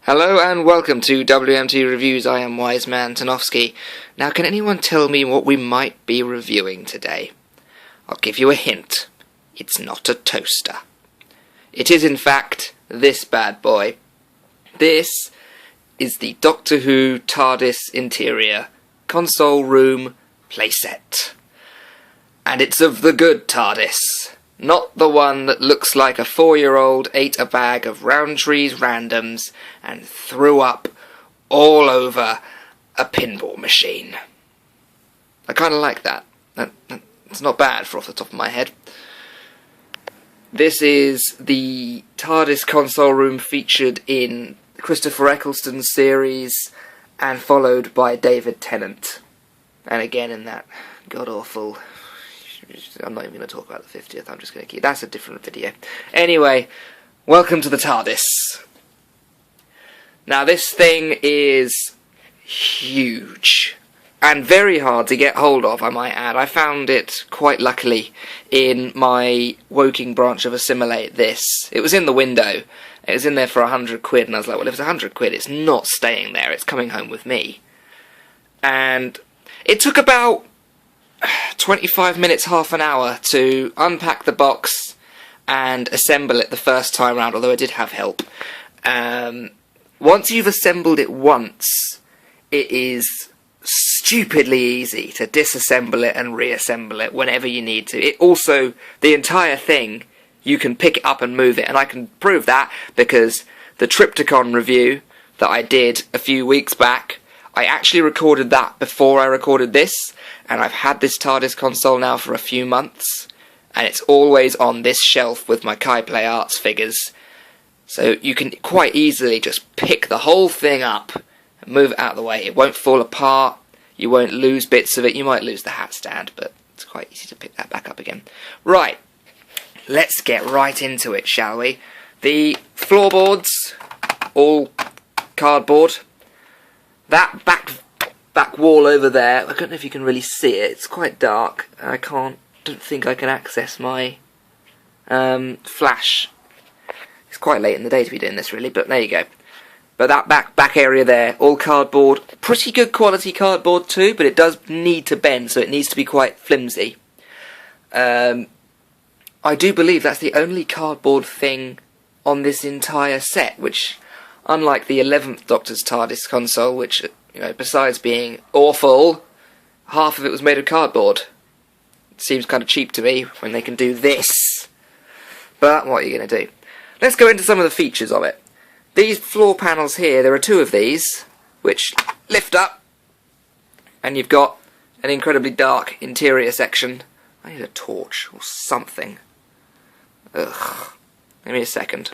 Hello and welcome to WMT Reviews. I am Wise Man Tanofsky. Now, can anyone tell me what we might be reviewing today? I'll give you a hint. It's not a toaster. It is, in fact, this bad boy. This is the Doctor Who TARDIS interior console room playset. And it's of the good TARDIS. Not the one that looks like a 4-year-old ate a bag of Roundtree's randoms and threw up all over a pinball machine. I kind of like that. It's not bad for off the top of my head. This is the TARDIS console room featured in Christopher Eccleston's series and followed by David Tennant. And again in that god-awful... I'm not even going to talk about the 50th, I'm just going to keep... That's a different video. Anyway, welcome to the TARDIS. Now this thing is huge. And very hard to get hold of, I might add. I found it, quite luckily, in my Woking branch of Assimilate this. It was in the window. It was in there for £100, and I was like, well, if it's £100, it's not staying there, it's coming home with me. And it took about 25 minutes, half an hour to unpack the box and assemble it the first time round, although I did have help. Once you've assembled it once, it is stupidly easy to disassemble it and reassemble it whenever you need to. It also, the entire thing, you can pick it up and move it, and I can prove that because the Triptychon review that I did a few weeks back, I actually recorded that before I recorded this, and I've had this TARDIS console now for a few months, and it's always on this shelf with my Kai Play Arts figures. So you can quite easily just pick the whole thing up and move it out of the way. It won't fall apart, you won't lose bits of it. You might lose the hat stand, but it's quite easy to pick that back up again. Right, let's get right into it, shall we? The floorboards, all cardboard. That back wall over there, I don't know if you can really see it, it's quite dark. I don't think I can access my flash. It's quite late in the day to be doing this really, but there you go. But that back area there, all cardboard, pretty good quality cardboard too, but it does need to bend, so it needs to be quite flimsy. I do believe that's the only cardboard thing on this entire set, which, unlike the 11th Doctor's TARDIS console, which, you know, besides being awful, half of it was made of cardboard. It seems kind of cheap to me when they can do this. But what are you going to do? Let's go into some of the features of it. These floor panels here, there are two of these, which lift up, and you've got an incredibly dark interior section. I need a torch or something. Ugh. Give me a second.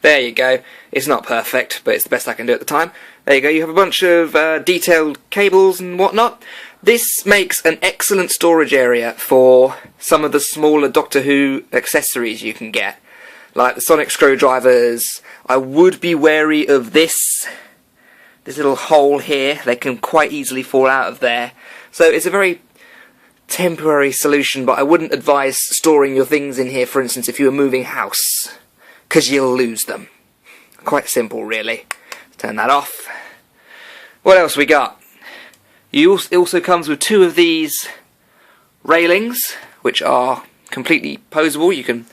There you go. It's not perfect, but it's the best I can do at the time. There you go, you have a bunch of detailed cables and whatnot. This makes an excellent storage area for some of the smaller Doctor Who accessories you can get, like the sonic screwdrivers. I would be wary of this little hole here. They can quite easily fall out of there. So it's a very temporary solution, but I wouldn't advise storing your things in here, for instance, if you were moving house, because you'll lose them. Quite simple, really. Turn that off. What else we got? It also comes with two of these railings, which are completely posable. You can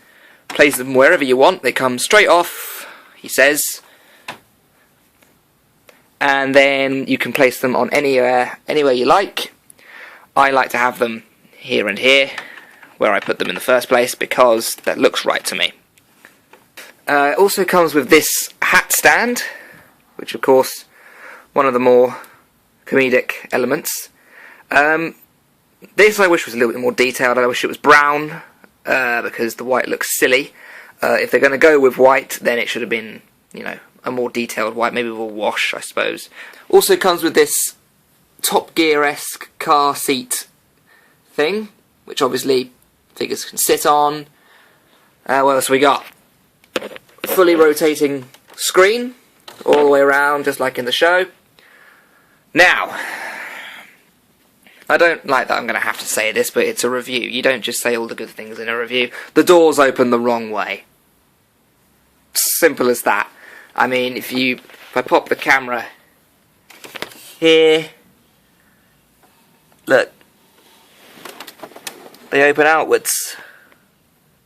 place them wherever you want. They come straight off, he says. And then you can place them on anywhere you like. I like to have them here and here, where I put them in the first place, because that looks right to me. It also comes with this hat stand, which of course, one of the more comedic elements. This I wish was a little bit more detailed. I wish it was brown, because the white looks silly. If they're going to go with white, then it should have been, you know, a more detailed white, maybe with a wash, I suppose. Also comes with this Top Gear-esque car seat thing, which obviously figures can sit on. What else we got? Fully rotating screen, all the way around, just like in the show. Now, I don't like that I'm going to have to say this, but it's a review. You don't just say all the good things in a review. The doors open the wrong way. Simple as that. I mean, if I pop the camera here, look, they open outwards.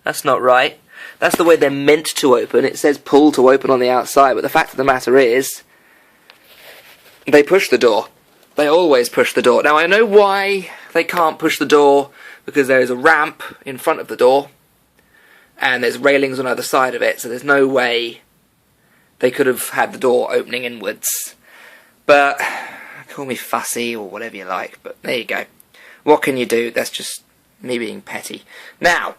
That's not right. That's the way they're meant to open. It says pull to open on the outside, but the fact of the matter is, they push the door. They always push the door. Now, I know why they can't push the door, because there is a ramp in front of the door, and there's railings on either side of it, so there's no way they could have had the door opening inwards. But, call me fussy or whatever you like, but there you go. What can you do? That's just me being petty. Now,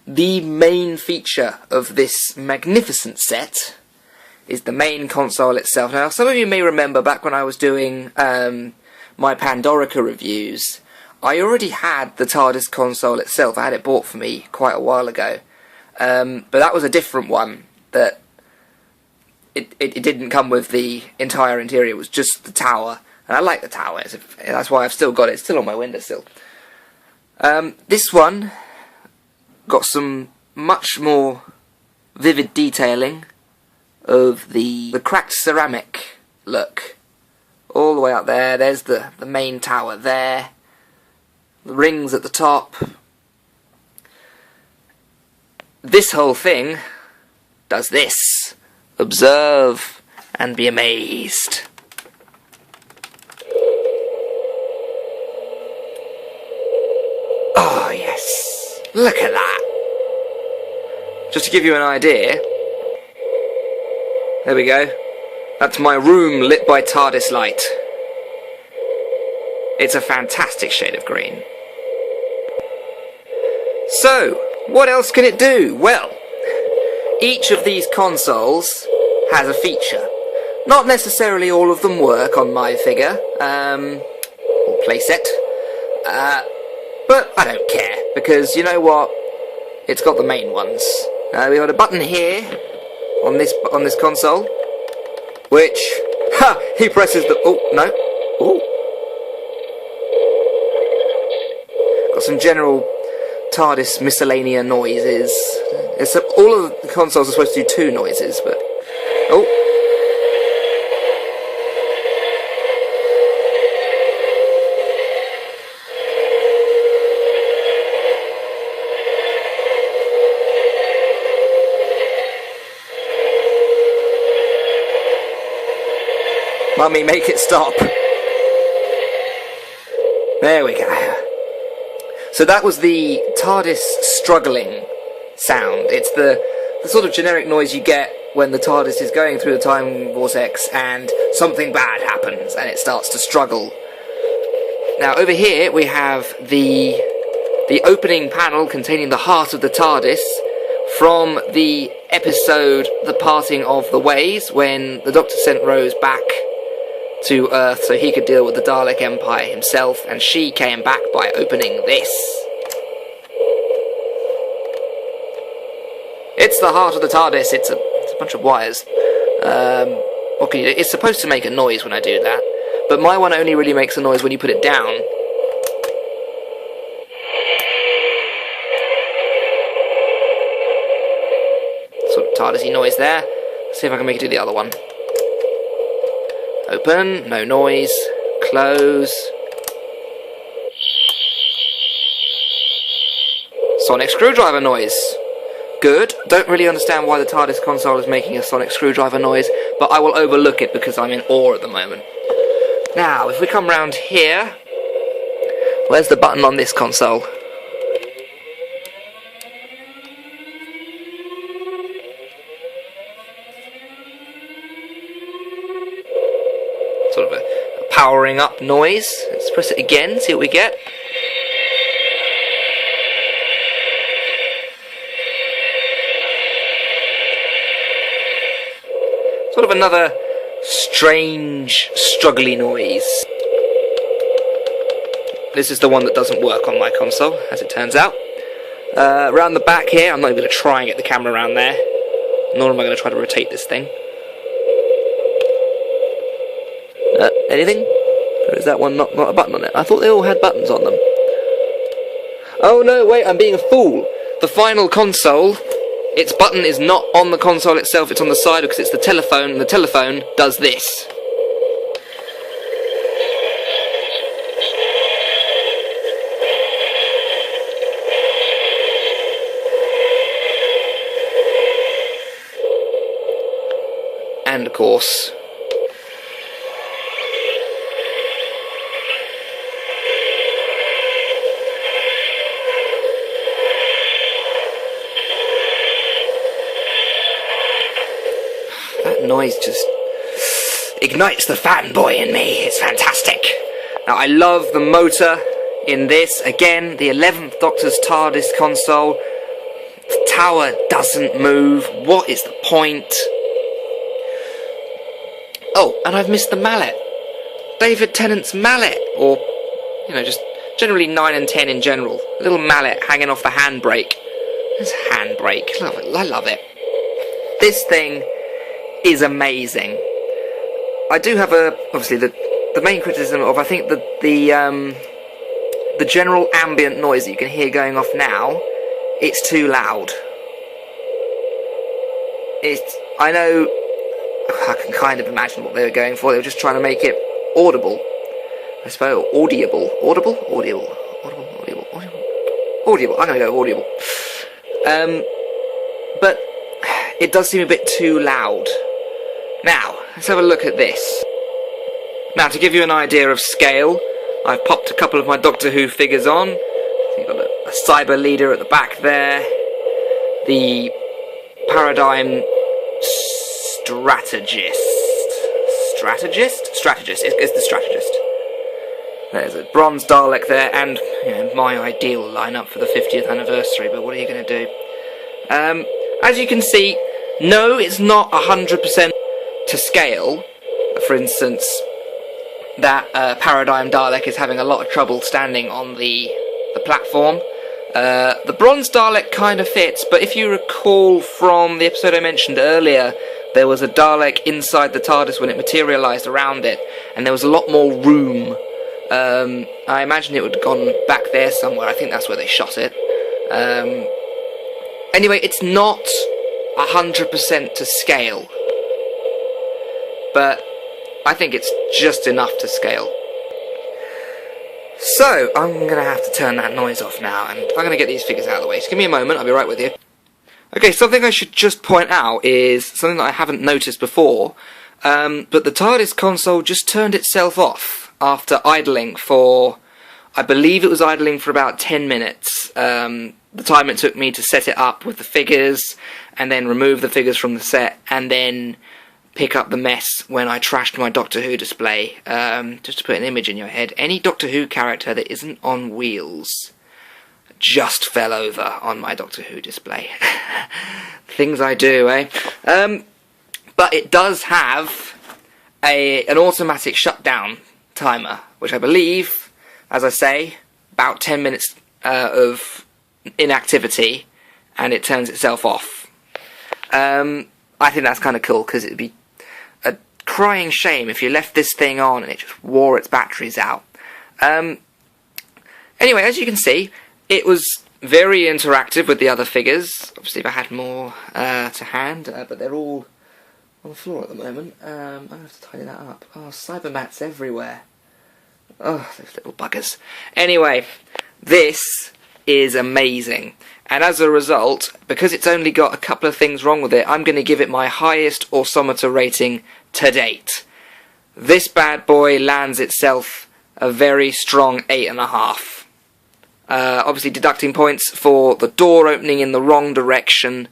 the main feature of this magnificent set is the main console itself. Now, some of you may remember back when I was doing my Pandorica reviews, I already had the TARDIS console itself. I had it bought for me quite a while ago. But that was a different one. That it didn't come with the entire interior, it was just the tower. And I like the tower, that's why I've still got it. It's still on my windowsill. This one got some much more vivid detailing of the cracked ceramic look. All the way up there, there's the main tower there. The rings at the top. This whole thing does this. Observe and be amazed. Oh yes, look at that. Just to give you an idea, there we go. That's my room lit by TARDIS light. It's a fantastic shade of green. So, what else can it do? Well, each of these consoles has a feature. Not necessarily all of them work on my figure, or playset, but I don't care, because you know what? It's got the main ones. We've got a button here on this console, which he presses the got some general TARDIS miscellanea noises. All of the consoles are supposed to do 2 noises, but Mummy, make it stop. There we go. So that was the TARDIS struggling sound. It's the sort of generic noise you get when the TARDIS is going through the time vortex and something bad happens and it starts to struggle. Now over here we have the opening panel containing the heart of the TARDIS from the episode The Parting of the Ways, when the Doctor sent Rose back to Earth so he could deal with the Dalek Empire himself, and she came back by opening this. It's the heart of the TARDIS. It's a bunch of wires. What can you do? It's supposed to make a noise when I do that, but my one only really makes a noise when you put it down. Sort of TARDIS-y noise there. Let's see if I can make it do the other one. Open, no noise, close. Sonic screwdriver noise. Good. Don't really understand why the TARDIS console is making a sonic screwdriver noise, but I will overlook it because I'm in awe at the moment. Now, if we come round here, where's the button on this console? Sort of a powering up noise. Let's press it again, see what we get. Sort of another strange, struggly noise. This is the one that doesn't work on my console, as it turns out. Around the back here, I'm not even going to try and get the camera around there, nor am I going to try to rotate this thing. Anything? Or is that one not a button on it? I thought they all had buttons on them. Oh no, wait, I'm being a fool. The final console its button is not on the console itself, it's on the side because it's the telephone, and the telephone does this. And of course, that noise just ignites the fanboy in me. It's fantastic. Now, I love the motor in this. Again, the 11th Doctor's TARDIS console. The tower doesn't move. What is the point? Oh, and I've missed the mallet. David Tennant's mallet, or, you know, just generally 9 and 10 in general. A little mallet hanging off the handbrake. This handbrake, love it, I love it. This thing is amazing. I do have obviously the main criticism of, I think the general ambient noise that you can hear going off now, it's too loud. I know, I can kind of imagine what they were going for. They were just trying to make it audible, I suppose. Audible. I'm going to go audible. But it does seem a bit too loud. Now, let's have a look at this. Now, to give you an idea of scale, I've popped a couple of my Doctor Who figures on. So you've got a cyber leader at the back there. The Paradigm Strategist. It's the Strategist. There's a bronze Dalek there, and my ideal lineup for the 50th anniversary, but what are you going to do? As you can see, no, it's not 100% to scale. For instance, that Paradigm Dalek is having a lot of trouble standing on the platform. The bronze Dalek kind of fits, but if you recall from the episode I mentioned earlier, there was a Dalek inside the TARDIS when it materialised around it, and there was a lot more room. I imagine it would have gone back there somewhere. I think that's where they shot it. Anyway, it's not 100% to scale, but I think it's just enough to scale. So, I'm going to have to turn that noise off now, and I'm going to get these figures out of the way. So give me a moment, I'll be right with you. Okay, something I should just point out is something that I haven't noticed before, but the TARDIS console just turned itself off after idling for, I believe it was idling for about 10 minutes. The time it took me to set it up with the figures, and then remove the figures from the set, and then pick up the mess when I trashed my Doctor Who display. Just to put an image in your head, any Doctor Who character that isn't on wheels just fell over on my Doctor Who display. Things I do, eh? But it does have an automatic shutdown timer, which I believe, as I say, about 10 minutes of inactivity, and it turns itself off. I think that's kind of cool, because it'd be a crying shame if you left this thing on and it just wore its batteries out. Anyway, as you can see, it was very interactive with the other figures. Obviously, if I had more to hand, but they're all on the floor at the moment. I'm going to have to tidy that up. Oh, cybermats everywhere. Oh, those little buggers. Anyway, this is amazing. And as a result, because it's only got a couple of things wrong with it, I'm going to give it my highest Orsometer rating to date. This bad boy lands itself a very strong 8.5. Obviously deducting points for the door opening in the wrong direction.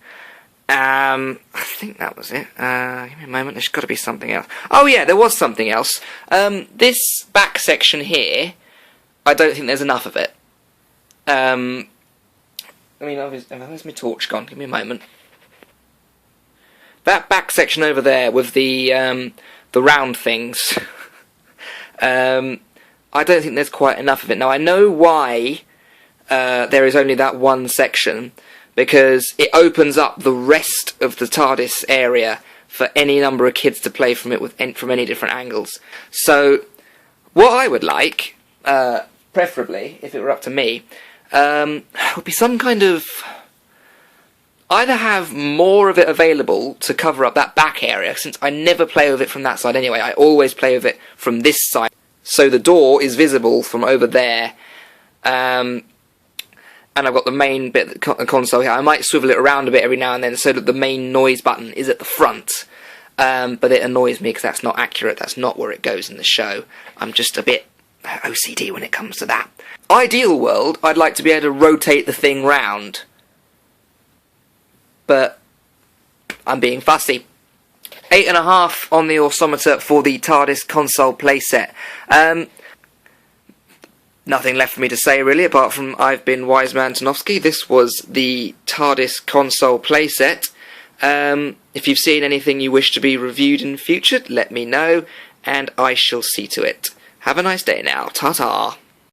I think that was it. Give me a moment, there's got to be something else. Oh yeah, there was something else. This back section here, I don't think there's enough of it. I mean, where's my torch gone? Give me a moment. That back section over there with the round things, I don't think there's quite enough of it. Now, I know why there is only that one section, because it opens up the rest of the TARDIS area for any number of kids to play from it from any different angles. So, what I would like, preferably, if it were up to me, would be some kind of either have more of it available to cover up that back area, since I never play with it from that side anyway, I always play with it from this side, so the door is visible from over there, and I've got the main bit of the console here. I might swivel it around a bit every now and then so that the main noise button is at the front, but it annoys me because that's not accurate, that's not where it goes in the show. I'm just a bit OCD when it comes to that. Ideal world, I'd like to be able to rotate the thing round, but I'm being fussy. 8.5 on the orsometer for the TARDIS console playset. Nothing left for me to say really, apart from I've been Wiseman Tanofsky. This was the TARDIS console playset. If you've seen anything you wish to be reviewed in future, let me know, and I shall see to it. Have a nice day now. Ta-ta.